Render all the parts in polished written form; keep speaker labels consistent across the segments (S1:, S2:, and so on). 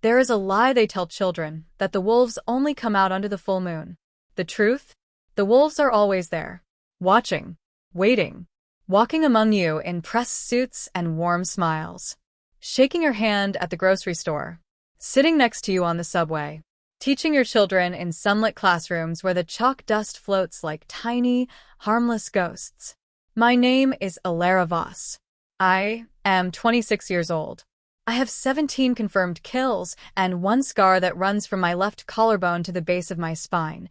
S1: There is a lie they tell children, that the wolves only come out under the full moon. The truth? The wolves are always there. Watching. Waiting. Walking among you in pressed suits and warm smiles. Shaking your hand at the grocery store. Sitting next to you on the subway. Teaching your children in sunlit classrooms where the chalk dust floats like tiny, harmless ghosts. My name is Elara Voss. I am 26 years old. I have 17 confirmed kills and one scar that runs from my left collarbone to the base of my spine,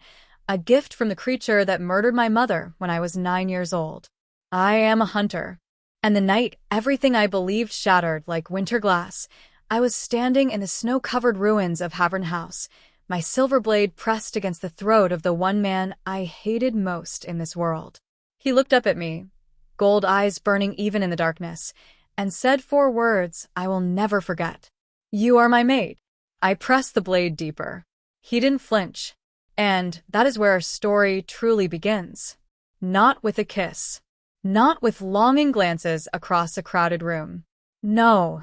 S1: a gift from the creature that murdered my mother when I was 9 years old. I am a hunter. And the night everything I believed shattered like winter glass, I was standing in the snow-covered ruins of Havern House, my silver blade pressed against the throat of the one man I hated most in this world. He looked up at me, gold eyes burning even in the darkness, and said 4 words I will never forget. You are my mate. I pressed the blade deeper. He didn't flinch. And that is where our story truly begins. Not with a kiss. Not with longing glances across a crowded room. No,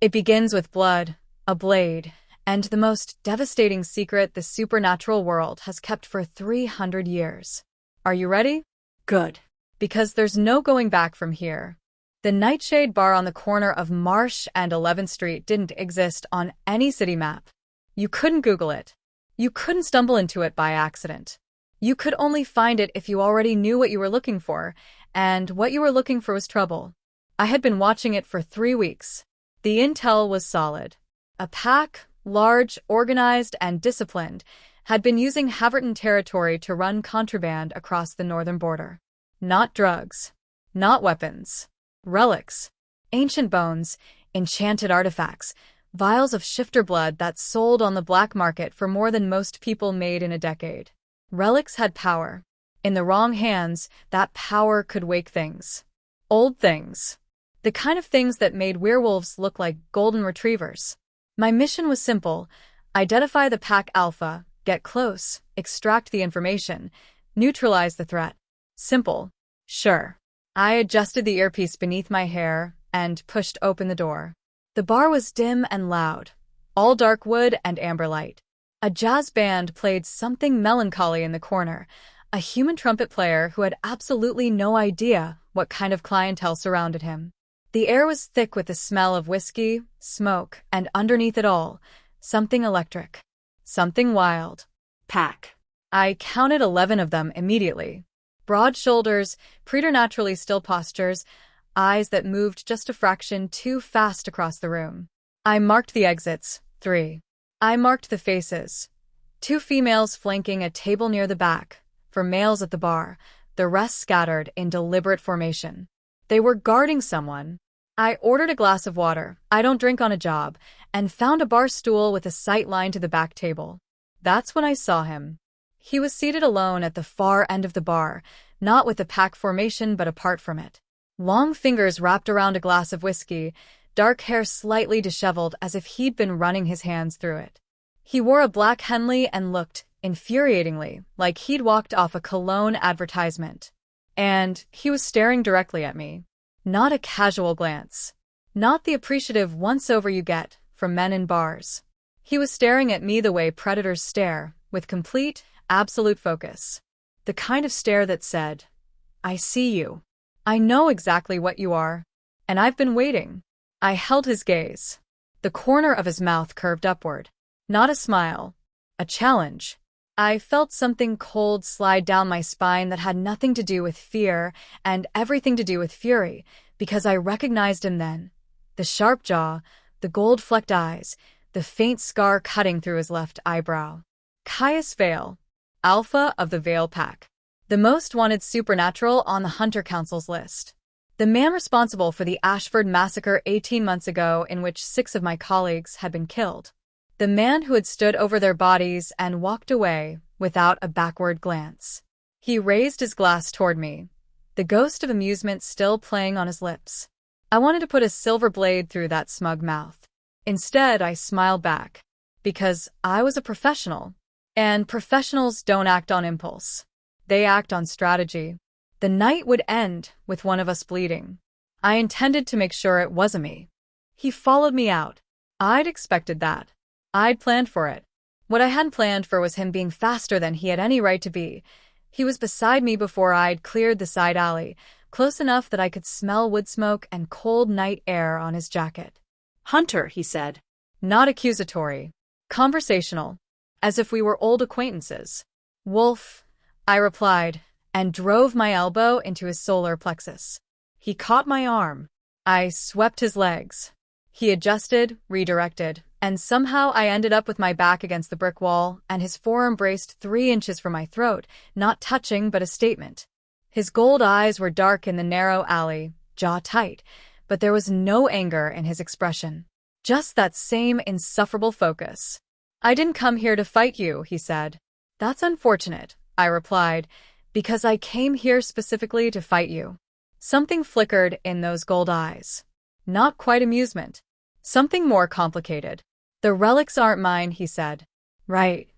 S1: it begins with blood, a blade, and the most devastating secret the supernatural world has kept for 300 years. Are you ready? Good. Because there's no going back from here. The Nightshade Bar on the corner of Marsh and 11th Street didn't exist on any city map. You couldn't Google it. You couldn't stumble into it by accident. You could only find it if you already knew what you were looking for, and what you were looking for was trouble. I had been watching it for 3 weeks. The intel was solid. A pack, large, organized, and disciplined, had been using Haverton territory to run contraband across the northern border. Not drugs. Not weapons. Relics. Ancient bones. Enchanted artifacts. Vials of shifter blood that sold on the black market for more than most people made in a decade. Relics had power. In the wrong hands, that power could wake things. Old things. The kind of things that made werewolves look like golden retrievers. My mission was simple. Identify the pack alpha, get close, extract the information, neutralize the threat. Simple. Sure. I adjusted the earpiece beneath my hair and pushed open the door. The bar was dim and loud, all dark wood and amber light. A jazz band played something melancholy in the corner, a human trumpet player who had absolutely no idea what kind of clientele surrounded him. The air was thick with the smell of whiskey, smoke, and underneath it all, something electric. Something wild. Pack. I counted 11 of them immediately. Broad shoulders, preternaturally still postures, eyes that moved just a fraction too fast across the room. I marked the exits, 3. I marked the faces. 2 females flanking a table near the back, for males at the bar, the rest scattered in deliberate formation. They were guarding someone. I ordered a glass of water, I don't drink on a job, and found a bar stool with a sight line to the back table. That's when I saw him. He was seated alone at the far end of the bar, not with the pack formation but apart from it. Long fingers wrapped around a glass of whiskey, dark hair slightly disheveled as if he'd been running his hands through it. He wore a black Henley and looked, infuriatingly, like he'd walked off a cologne advertisement. And he was staring directly at me. Not a casual glance. Not the appreciative once-over you get from men in bars. He was staring at me the way predators stare, with complete, absolute focus. The kind of stare that said, I see you. I know exactly what you are. And I've been waiting. I held his gaze. The corner of his mouth curved upward. Not a smile. A challenge. I felt something cold slide down my spine that had nothing to do with fear and everything to do with fury, because I recognized him then. The sharp jaw, the gold-flecked eyes, the faint scar cutting through his left eyebrow. Caius Vale, alpha of the Vale Pack. The most wanted supernatural on the Hunter Council's list. The man responsible for the Ashford massacre 18 months ago in which 6 of my colleagues had been killed. The man who had stood over their bodies and walked away without a backward glance. He raised his glass toward me, the ghost of amusement still playing on his lips. I wanted to put a silver blade through that smug mouth. Instead, I smiled back, because I was a professional, and professionals don't act on impulse. They act on strategy. The night would end with one of us bleeding. I intended to make sure it wasn't me. He followed me out. I'd expected that. I'd planned for it. What I hadn't planned for was him being faster than he had any right to be. He was beside me before I'd cleared the side alley, close enough that I could smell wood smoke and cold night air on his jacket.
S2: "Hunter," he said.
S1: Not accusatory. Conversational. As if we were old acquaintances. "Wolf," I replied, and drove my elbow into his solar plexus. He caught my arm. I swept his legs. He adjusted, redirected, and somehow I ended up with my back against the brick wall and his forearm braced 3 inches from my throat, not touching but a statement. His gold eyes were dark in the narrow alley, jaw tight, but there was no anger in his expression. Just that same insufferable focus. "I didn't come here to fight you," he said. "That's unfortunate," I replied, "because I came here specifically to fight you." Something flickered in those gold eyes. Not quite amusement. Something more complicated. "The relics aren't mine," he said. "Right."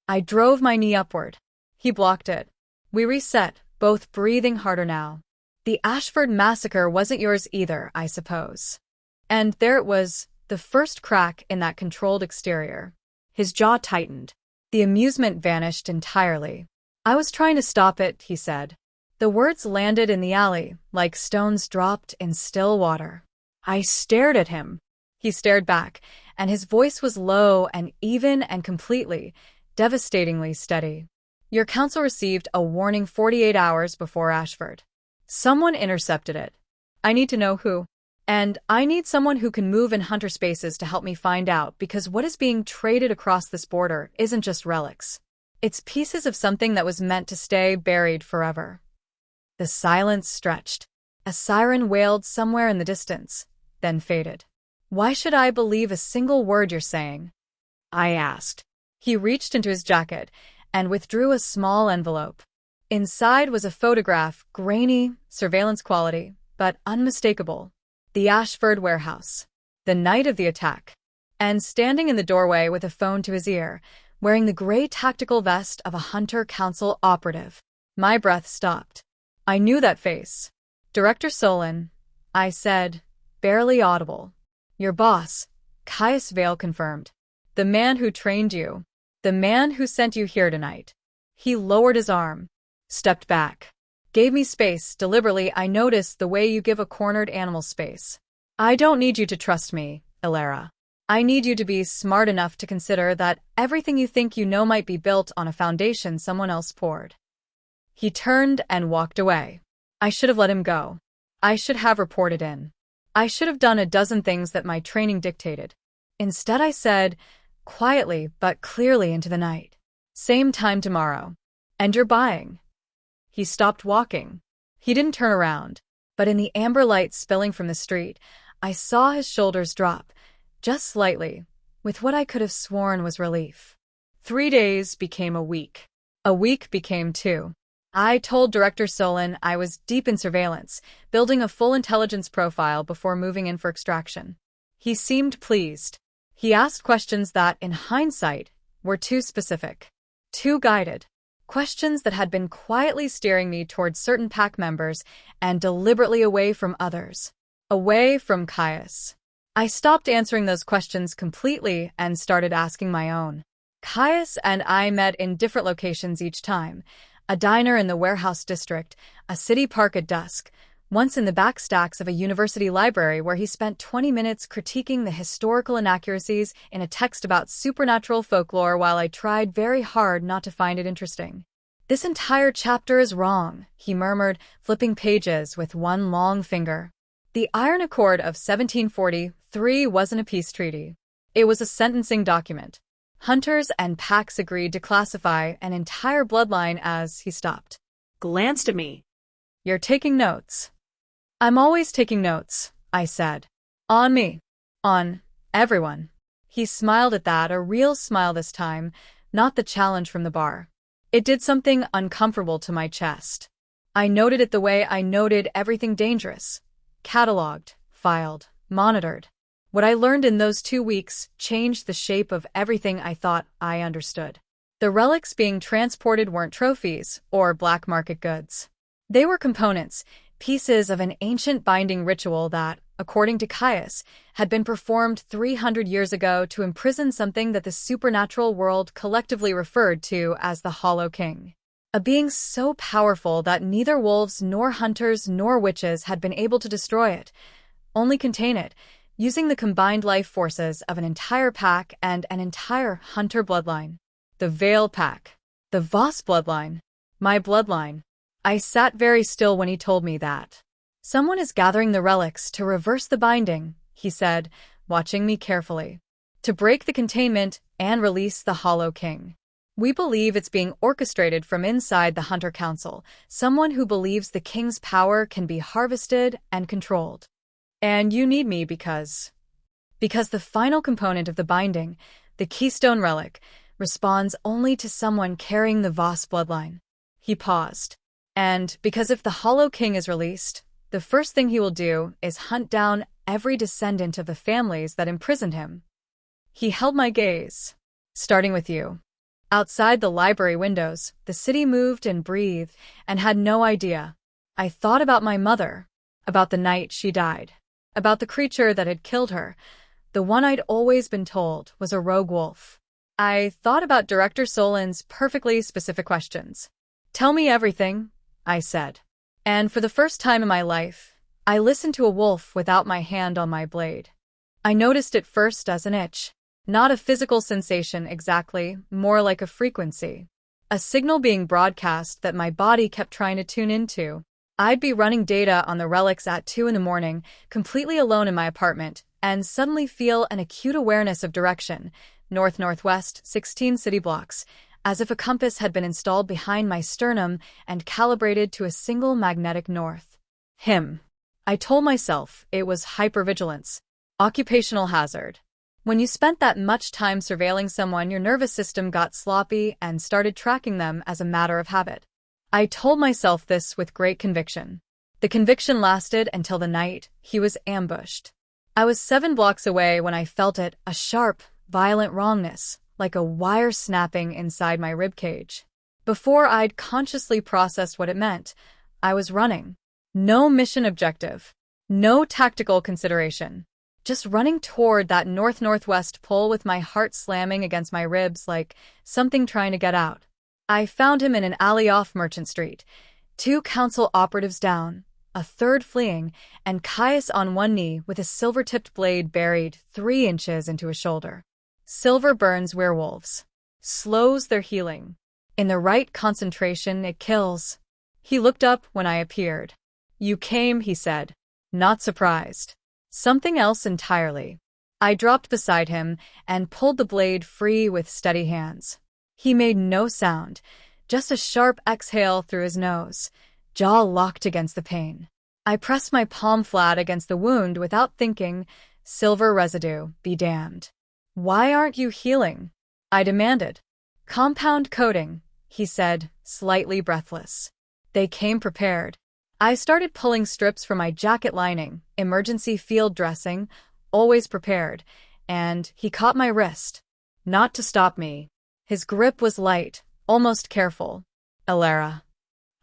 S1: I drove my knee upward. He blocked it. We reset, both breathing harder now. "The Ashford massacre wasn't yours either, I suppose." And there it was, the first crack in that controlled exterior. His jaw tightened. The amusement vanished entirely. "I was trying to stop it," he said. The words landed in the alley, like stones dropped in still water. I stared at him. He stared back, and his voice was low and even and completely, devastatingly steady. "Your counsel received a warning 48 hours before Ashford. Someone intercepted it. I need to know who. And I need someone who can move in Hunter spaces to help me find out, because what is being traded across this border isn't just relics. It's pieces of something that was meant to stay buried forever." The silence stretched. A siren wailed somewhere in the distance, then faded. "Why should I believe a single word you're saying?" I asked. He reached into his jacket and withdrew a small envelope. Inside was a photograph, grainy, surveillance quality, but unmistakable. The Ashford warehouse. The night of the attack. And standing in the doorway with a phone to his ear, wearing the gray tactical vest of a Hunter Council operative. My breath stopped. I knew that face. "Director Solon," I said, barely audible. "Your boss," Caius Vale confirmed. "The man who trained you. The man who sent you here tonight." He lowered his arm, stepped back, gave me space. Deliberately, I noticed the way you give a cornered animal space. "I don't need you to trust me, Elara. I need you to be smart enough to consider that everything you think you know might be built on a foundation someone else poured." He turned and walked away. I should have let him go. I should have reported in. I should have done a dozen things that my training dictated. Instead, I said, quietly but clearly into the night, "Same time tomorrow. And you're buying." He stopped walking. He didn't turn around, but in the amber light spilling from the street, I saw his shoulders drop, just slightly, with what I could have sworn was relief. 3 days became a week. A week became 2. I told Director Solon I was deep in surveillance, building a full intelligence profile before moving in for extraction. He seemed pleased. He asked questions that, in hindsight, were too specific, too guided. Questions that had been quietly steering me towards certain pack members and deliberately away from others. Away from Caius. I stopped answering those questions completely and started asking my own. Caius and I met in different locations each time. A diner in the warehouse district, a city park at dusk, once in the back stacks of a university library where he spent 20 minutes critiquing the historical inaccuracies in a text about supernatural folklore while I tried very hard not to find it interesting. "This entire chapter is wrong," he murmured, flipping pages with one long finger. The Iron Accord of 1743 wasn't a peace treaty. It was a sentencing document. Hunters and packs agreed to classify an entire bloodline as he stopped.
S2: Glanced at me.
S1: "You're taking notes." "I'm always taking notes," I said. "On me. On everyone." He smiled at that, a real smile this time, not the challenge from the bar. It did something uncomfortable to my chest. I noted it the way I noted everything dangerous. Cataloged, filed, monitored. What I learned in those 2 weeks changed the shape of everything I thought I understood. The relics being transported weren't trophies or black market goods. They were components, pieces of an ancient binding ritual that, according to Caius, had been performed 300 years ago to imprison something that the supernatural world collectively referred to as the Hollow King. A being so powerful that neither wolves nor hunters nor witches had been able to destroy it, only contain it, using the combined life forces of an entire pack and an entire hunter bloodline. The Vale Pack. The Voss bloodline. My bloodline. I sat very still when he told me that. Someone is gathering the relics to reverse the binding, he said, watching me carefully. To break the containment and release the Hollow King. We believe it's being orchestrated from inside the Hunter Council, someone who believes the king's power can be harvested and controlled. And you need me because the final component of the binding, the keystone relic, responds only to someone carrying the Voss bloodline. He paused. And because if the Hollow King is released, the first thing he will do is hunt down every descendant of the families that imprisoned him. He held my gaze. Starting with you. Outside the library windows, the city moved and breathed and had no idea. I thought about my mother, about the night she died, about the creature that had killed her, the one I'd always been told was a rogue wolf. I thought about Director Solin's perfectly specific questions. Tell me everything, I said. And for the first time in my life, I listened to a wolf without my hand on my blade. I noticed it first as an itch. Not a physical sensation exactly, more like a frequency. A signal being broadcast that my body kept trying to tune into. I'd be running data on the relics at 2 a.m, completely alone in my apartment, and suddenly feel an acute awareness of direction, north-northwest, 16 city blocks, as if a compass had been installed behind my sternum and calibrated to a single magnetic north. I told myself it was hypervigilance, occupational hazard. When you spent that much time surveilling someone, your nervous system got sloppy and started tracking them as a matter of habit. I told myself this with great conviction. The conviction lasted until the night he was ambushed. I was 7 blocks away when I felt it, a sharp, violent wrongness, like a wire snapping inside my ribcage. Before I'd consciously processed what it meant, I was running. No mission objective. No tactical consideration. Just running toward that north-northwest pole with my heart slamming against my ribs like something trying to get out. I found him in an alley off Merchant Street, 2 council operatives down, a third fleeing, and Caius on one knee with a silver-tipped blade buried 3 inches into his shoulder. Silver burns werewolves. Slows their healing. In the right concentration, it kills. He looked up when I appeared. You came, he said. Not surprised. Something else entirely. I dropped beside him and pulled the blade free with steady hands. He made no sound, just a sharp exhale through his nose, jaw locked against the pain. I pressed my palm flat against the wound without thinking, silver residue, be damned. Why aren't you healing? I demanded. Compound coating, he said, slightly breathless. They came prepared. I started pulling strips from my jacket lining, emergency field dressing, always prepared, and he caught my wrist. Not to stop me. His grip was light, almost careful. Elara.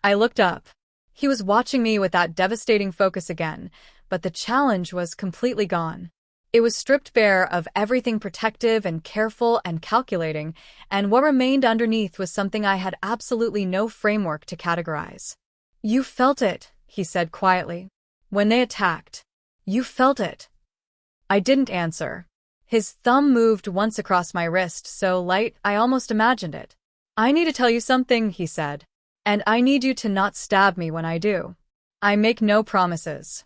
S1: I looked up. He was watching me with that devastating focus again, but the challenge was completely gone. It was stripped bare of everything protective and careful and calculating, and what remained underneath was something I had absolutely no framework to categorize. You felt it, he said quietly. When they attacked. You felt it. I didn't answer. His thumb moved once across my wrist, so light I almost imagined it. I need to tell you something, he said. And I need you to not stab me when I do. I make no promises.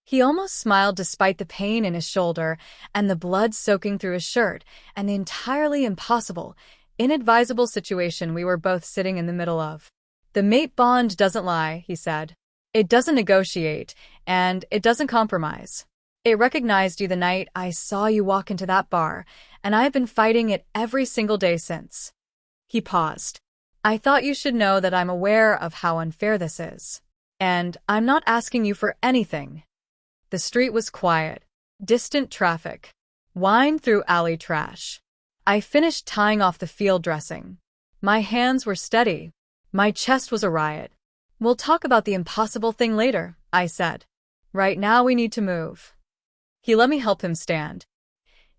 S1: He almost smiled despite the pain in his shoulder and the blood soaking through his shirt and the entirely impossible, inadvisable situation we were both sitting in the middle of. The mate bond doesn't lie, he said. It doesn't negotiate, and it doesn't compromise. It recognized you the night I saw you walk into that bar, and I have been fighting it every single day since. He paused. I thought you should know that I'm aware of how unfair this is. And I'm not asking you for anything. The street was quiet. Distant traffic. Whine through alley trash. I finished tying off the field dressing. My hands were steady. My chest was a riot. We'll talk about the impossible thing later, I said. Right now we need to move. He let me help him stand.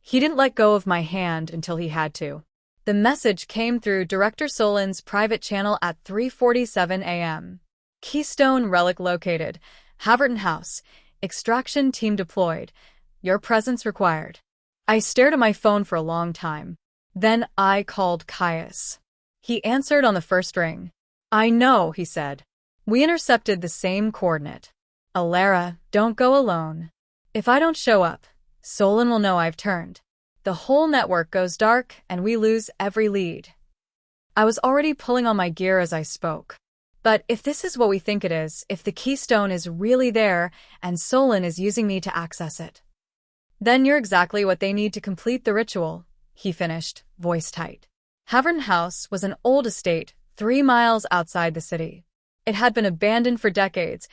S1: He didn't let go of my hand until he had to. The message came through Director Solin's private channel at 3:47 a.m. Keystone relic located. Haverton House. Extraction team deployed. Your presence required. I stared at my phone for a long time. Then I called Caius. He answered on the first ring. I know, he said. We intercepted the same coordinate. Elara, don't go alone. If I don't show up, Solin will know I've turned. The whole network goes dark and we lose every lead. I was already pulling on my gear as I spoke. But if this is what we think it is, if the keystone is really there and Solin is using me to access it, then you're exactly what they need to complete the ritual, he finished, voice tight. Haverton House was an old estate 3 miles outside the city. It had been abandoned for decades,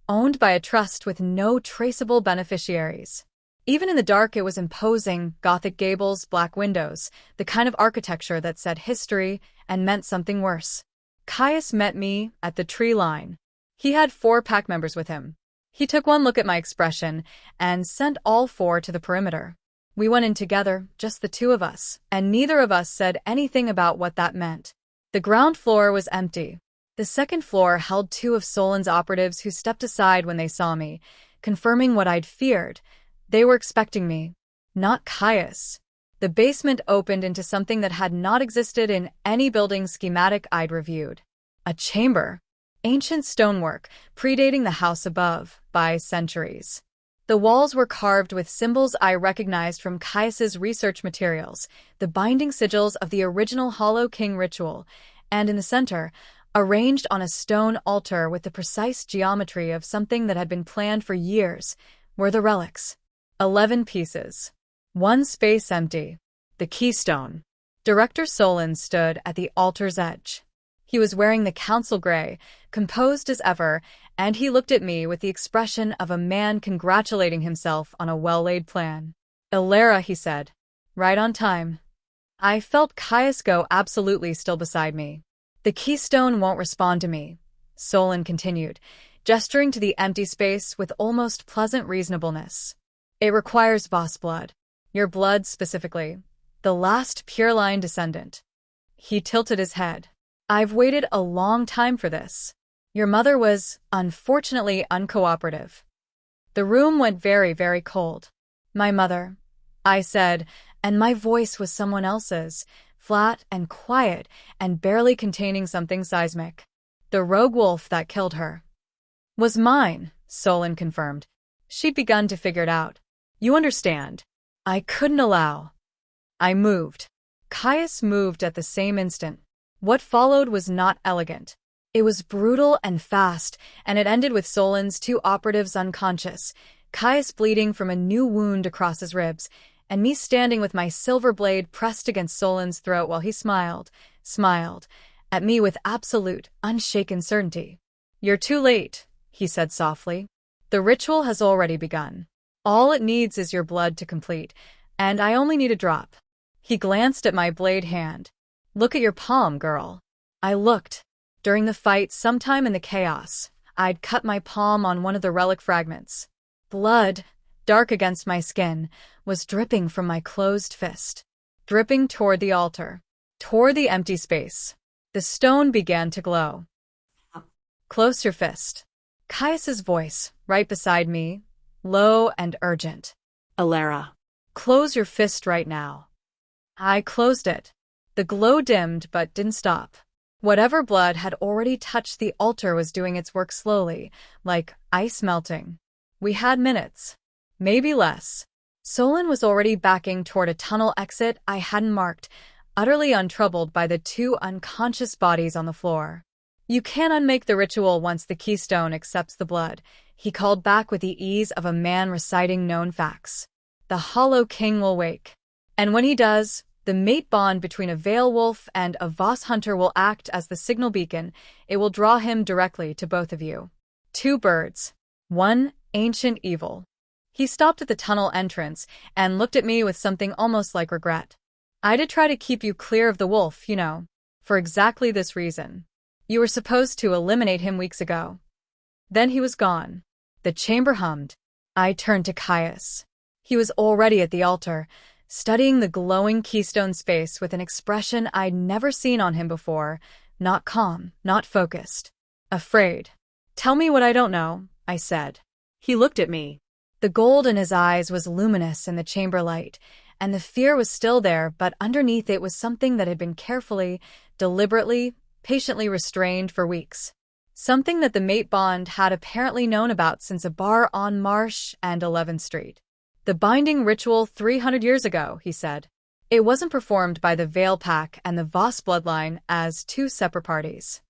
S1: owned by a trust with no traceable beneficiaries. Even in the dark, it was imposing, Gothic gables, black windows, the kind of architecture that said history and meant something worse. Caius met me at the tree line. He had 4 pack members with him. He took one look at my expression and sent all 4 to the perimeter. We went in together, just the 2 of us, and neither of us said anything about what that meant. The ground floor was empty. The second floor held 2 of Solin's operatives who stepped aside when they saw me, confirming what I'd feared. They were expecting me, not Caius. The basement opened into something that had not existed in any building schematic I'd reviewed. A chamber. Ancient stonework, predating the house above by centuries. The walls were carved with symbols I recognized from Caius's research materials, the binding sigils of the original Hollow King ritual, and in the center, arranged on a stone altar with the precise geometry of something that had been planned for years, were the relics. 11 pieces. 1 space empty. The keystone. Director Solin stood at the altar's edge. He was wearing the council gray, composed as ever, and he looked at me with the expression of a man congratulating himself on a well-laid plan. Elara, he said. Right on time. I felt Caius go absolutely still beside me. The keystone won't respond to me, Solin continued, gesturing to the empty space with almost pleasant reasonableness. It requires boss blood. Your blood specifically. The last pure-line descendant. He tilted his head. I've waited a long time for this. Your mother was, unfortunately, uncooperative. The room went very, very cold. My mother, I said, and my voice was someone else's, flat and quiet and barely containing something seismic. The rogue wolf that killed her was mine, Solin confirmed. She'd begun to figure it out. You understand. I couldn't allow. I moved. Caius moved at the same instant. What followed was not elegant. It was brutal and fast, and it ended with Solin's 2 operatives unconscious, Caius bleeding from a new wound across his ribs, and me standing with my silver blade pressed against Solin's throat while he smiled at me with absolute, unshaken certainty. You're too late, he said softly. The ritual has already begun. All it needs is your blood to complete, and I only need a drop. He glanced at my blade hand. Look at your palm, girl. I looked. During the fight, sometime in the chaos, I'd cut my palm on one of the relic fragments. Blood, dark against my skin, was dripping from my closed fist, dripping toward the altar, toward the empty space. The stone began to glow. Close your fist. Caius's voice, right beside me, low and urgent.
S2: Elara.
S1: Close your fist right now. I closed it. The glow dimmed but didn't stop. Whatever blood had already touched the altar was doing its work slowly, like ice melting. We had minutes. Maybe less. Solin was already backing toward a tunnel exit I hadn't marked, utterly untroubled by the 2 unconscious bodies on the floor. You can't unmake the ritual once the keystone accepts the blood, he called back with the ease of a man reciting known facts. The Hollow King will wake. And when he does, the mate bond between a werewolf and a Voss hunter will act as the signal beacon. It will draw him directly to both of you. 2 birds. 1 ancient evil. He stopped at the tunnel entrance and looked at me with something almost like regret. I did try to keep you clear of the wolf, you know, for exactly this reason. You were supposed to eliminate him weeks ago. Then he was gone. The chamber hummed. I turned to Caius. He was already at the altar, studying the glowing keystone space with an expression I'd never seen on him before, not calm, not focused. Afraid. "Tell me what I don't know," I said.
S2: He looked at me.
S1: The gold in his eyes was luminous in the chamber light, and the fear was still there, but underneath it was something that had been carefully, deliberately, patiently restrained for weeks. Something that the mate bond had apparently known about since a bar on Marsh and 11th Street. "The binding ritual 300 years ago," he said. "It wasn't performed by the Vale Pack and the Voss bloodline as two separate parties."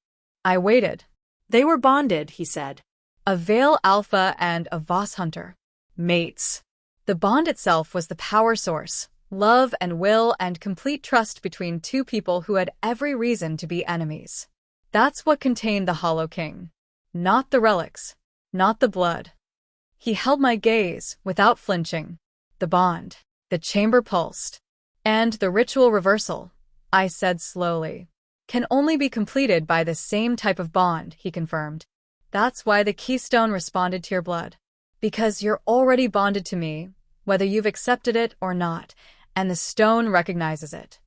S1: I waited.
S2: "They were bonded," he said.
S1: "A Vale Alpha and a Voss Hunter. Mates." The bond itself was the power source, love and will and complete trust between two people who had every reason to be enemies. That's what contained the Hollow King. Not the relics. Not the blood. He held my gaze, without flinching. "The bond." The chamber pulsed. "And the ritual reversal," I said slowly, "can only be completed by the same type of bond," he confirmed. "That's why the keystone responded to your blood. Because you're already bonded to me, whether you've accepted it or not, and the stone recognizes it."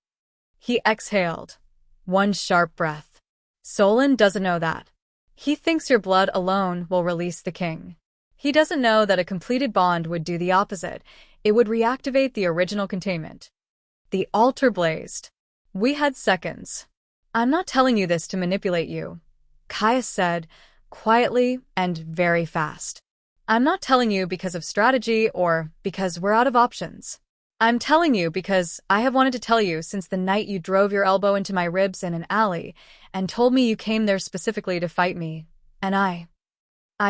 S1: He exhaled. One sharp breath. "Solon doesn't know that. He thinks your blood alone will release the king. He doesn't know that a completed bond would do the opposite. It would reactivate the original containment." The altar blazed. "We had seconds." "I'm not telling you this to manipulate you," Caius said, quietly and very fast. "I'm not telling you because of strategy or because we're out of options. I'm telling you because I have wanted to tell you since the night you drove your elbow into my ribs in an alley and told me you came there specifically to fight me, and I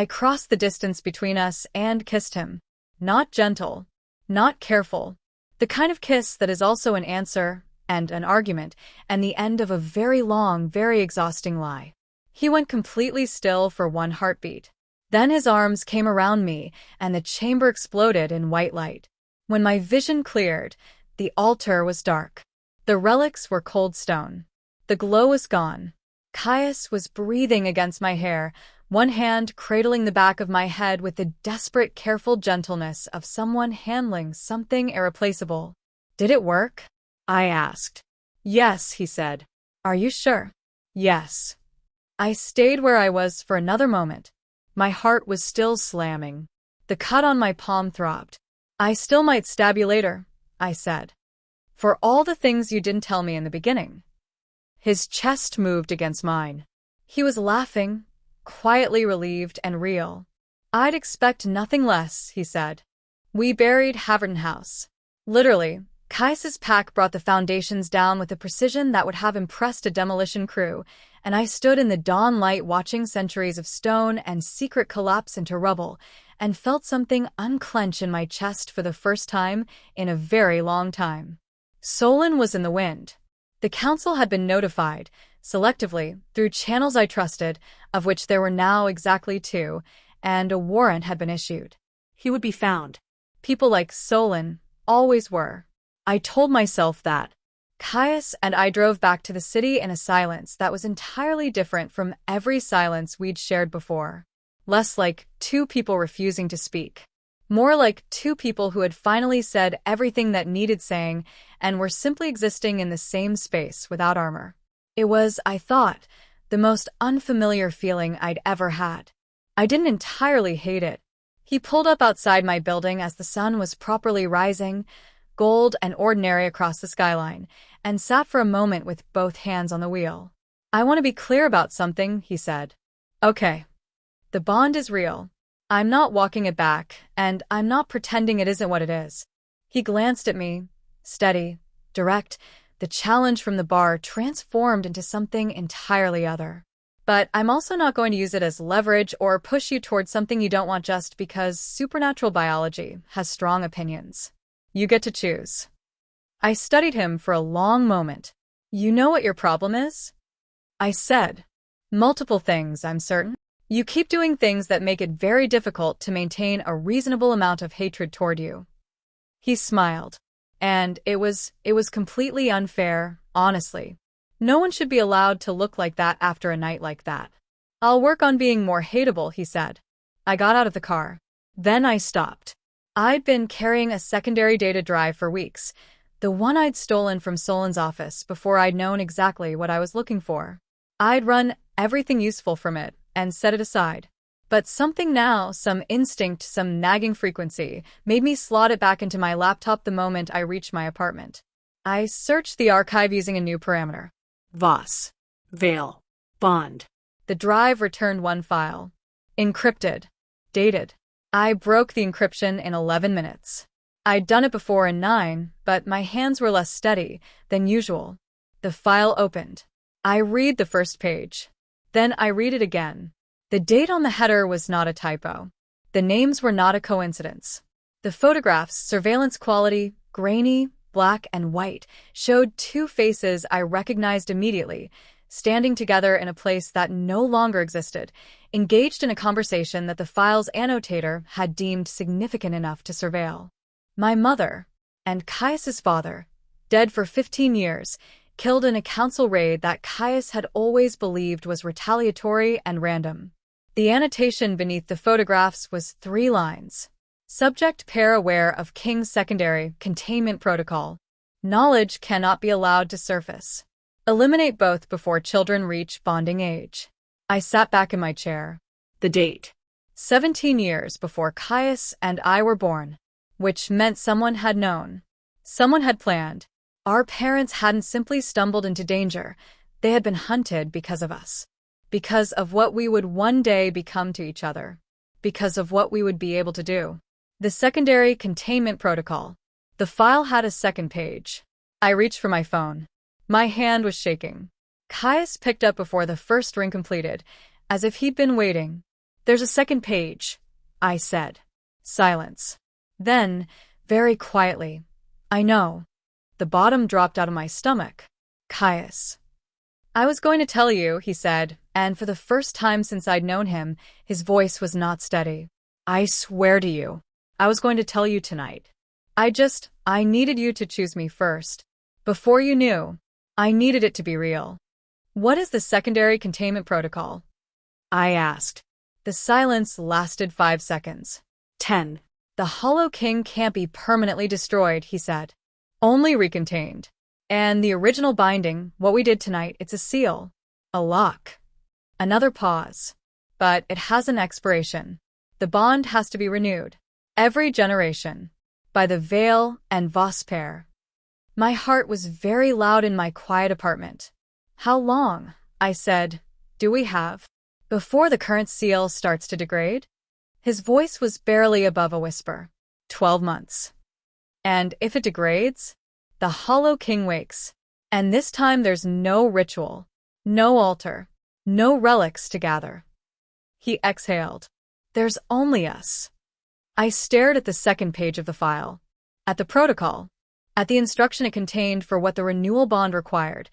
S1: crossed the distance between us and kissed him. Not gentle, not careful. The kind of kiss that is also an answer and an argument and the end of a very long, very exhausting lie." He went completely still for one heartbeat. Then his arms came around me and the chamber exploded in white light. When my vision cleared, the altar was dark. The relics were cold stone. The glow was gone. Caius was breathing against my hair, one hand cradling the back of my head with the desperate, careful gentleness of someone handling something irreplaceable. "Did it work?" I asked. "Yes," he said. "Are you sure?" "Yes." I stayed where I was for another moment. My heart was still slamming. The cut on my palm throbbed. "I still might stab you later," I said. "For all the things you didn't tell me in the beginning." His chest moved against mine. He was laughing, quietly relieved and real. "I'd expect nothing less," he said. "We buried Haverton House. Literally, Caius's pack brought the foundations down with a precision that would have impressed a demolition crew, and I stood in the dawn light watching centuries of stone and secret collapse into rubble, and felt something unclench in my chest for the first time in a very long time. Solon was in the wind. The council had been notified, selectively, through channels I trusted, of which there were now exactly 2, and a warrant had been issued.
S2: He would be found.
S1: People like Solon always were. I told myself that. Caius and I drove back to the city in a silence that was entirely different from every silence we'd shared before. Less like 2 people refusing to speak. More like 2 people who had finally said everything that needed saying and were simply existing in the same space without armor. It was, I thought, the most unfamiliar feeling I'd ever had. I didn't entirely hate it. He pulled up outside my building as the sun was properly rising, gold and ordinary across the skyline, and sat for a moment with both hands on the wheel. "I want to be clear about something," he said. "Okay. The bond is real. I'm not walking it back, and I'm not pretending it isn't what it is." He glanced at me, steady, direct, the challenge from the bar transformed into something entirely other. "But I'm also not going to use it as leverage or push you towards something you don't want just because supernatural biology has strong opinions. You get to choose." I studied him for a long moment. "You know what your problem is?" I said. "Multiple things, I'm certain. You keep doing things that make it very difficult to maintain a reasonable amount of hatred toward you." He smiled. "And it was completely unfair, honestly. No one should be allowed to look like that after a night like that." "I'll work on being more hateable," he said. I got out of the car. Then I stopped. I'd been carrying a secondary data drive for weeks, the one I'd stolen from Solon's office before I'd known exactly what I was looking for. I'd run everything useful from it and set it aside. But something now, some instinct, some nagging frequency, made me slot it back into my laptop the moment I reached my apartment. I searched the archive using a new parameter.
S2: Voss. Veil. Bond.
S1: The drive returned one file. Encrypted. Dated. I broke the encryption in 11 minutes. I'd done it before in 9, but my hands were less steady than usual. The file opened. I read the first page. Then I read it again. The date on the header was not a typo. The names were not a coincidence. The photographs, surveillance quality, grainy, black and white, showed two faces I recognized immediately, standing together in a place that no longer existed, engaged in a conversation that the file's annotator had deemed significant enough to surveil. My mother and Caius's father, dead for 15 years, killed in a council raid that Caius had always believed was retaliatory and random. The annotation beneath the photographs was 3 lines. Subject pair aware of King's secondary containment protocol. Knowledge cannot be allowed to surface. Eliminate both before children reach bonding age. I sat back in my chair.
S2: The date.
S1: 17 years before Caius and I were born. Which meant someone had known. Someone had planned. Our parents hadn't simply stumbled into danger. They had been hunted because of us. Because of what we would one day become to each other. Because of what we would be able to do. The secondary containment protocol. The file had a second page. I reached for my phone. My hand was shaking. Caius picked up before the first ring completed, as if he'd been waiting. There's a second page, I said. Silence. Then, very quietly, I know. The bottom dropped out of my stomach. Caius. I was going to tell you, he said, and for the first time since I'd known him, his voice was not steady. I swear to you, I was going to tell you tonight. I needed you to choose me first. Before you knew, I needed it to be real. What is the secondary containment protocol? I asked. The silence lasted 5 seconds.
S2: 10.
S1: The Hollow King can't be permanently destroyed, he said. Only recontained. And the original binding, what we did tonight, it's a seal. A lock. Another pause. But it has an expiration. The bond has to be renewed. Every generation. By the Veil and Voss pair. My heart was very loud in my quiet apartment. How long, I said, do we have? Before the current seal starts to degrade? His voice was barely above a whisper. 12 months. And if it degrades? The Hollow King wakes. And this time there's no ritual, no altar, no relics to gather. He exhaled. There's only us. I stared at the second page of the file. At the protocol. At the instruction it contained for what the renewal bond required.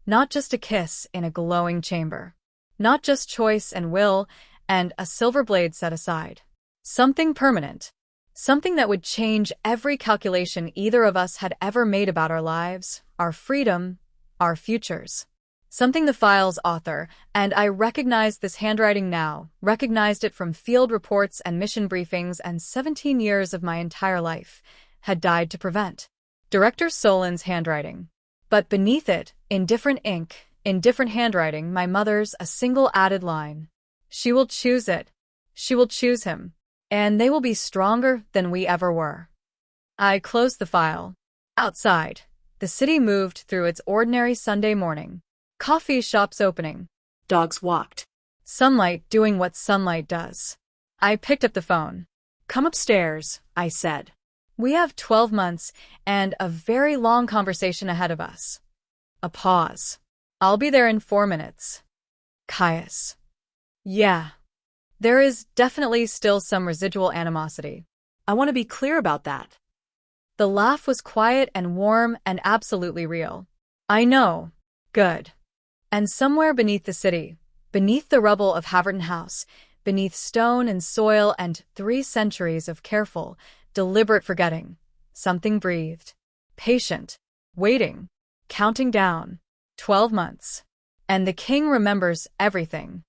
S1: Not just a kiss in a glowing chamber. Not just choice and will, and a silver blade set aside. Something permanent. Something that would change every calculation either of us had ever made about our lives, our freedom, our futures. Something the file's author, and I recognized this handwriting now, recognized it from field reports and mission briefings and 17 years of my entire life, had died to prevent. Director Solon's handwriting. But beneath it, in different ink, in different handwriting, my mother's, a single added line. She will choose it. She will choose him. And they will be stronger than we ever were. I closed the file. Outside, the city moved through its ordinary Sunday morning. Coffee shops opening.
S2: Dogs walked.
S1: Sunlight doing what sunlight does. I picked up the phone.
S2: Come upstairs, I said.
S1: We have 12 months and a very long conversation ahead of us. A pause. I'll be there in 4 minutes. Caius. Yeah. There is definitely still some residual animosity.
S2: I want to be clear about that.
S1: The laugh was quiet and warm and absolutely real. I know. Good. And somewhere beneath the city, beneath the rubble of Haverton House, beneath stone and soil and 3 centuries of careful, deliberate forgetting, something breathed. Patient. Waiting. Counting down. 12 months. And the king remembers everything.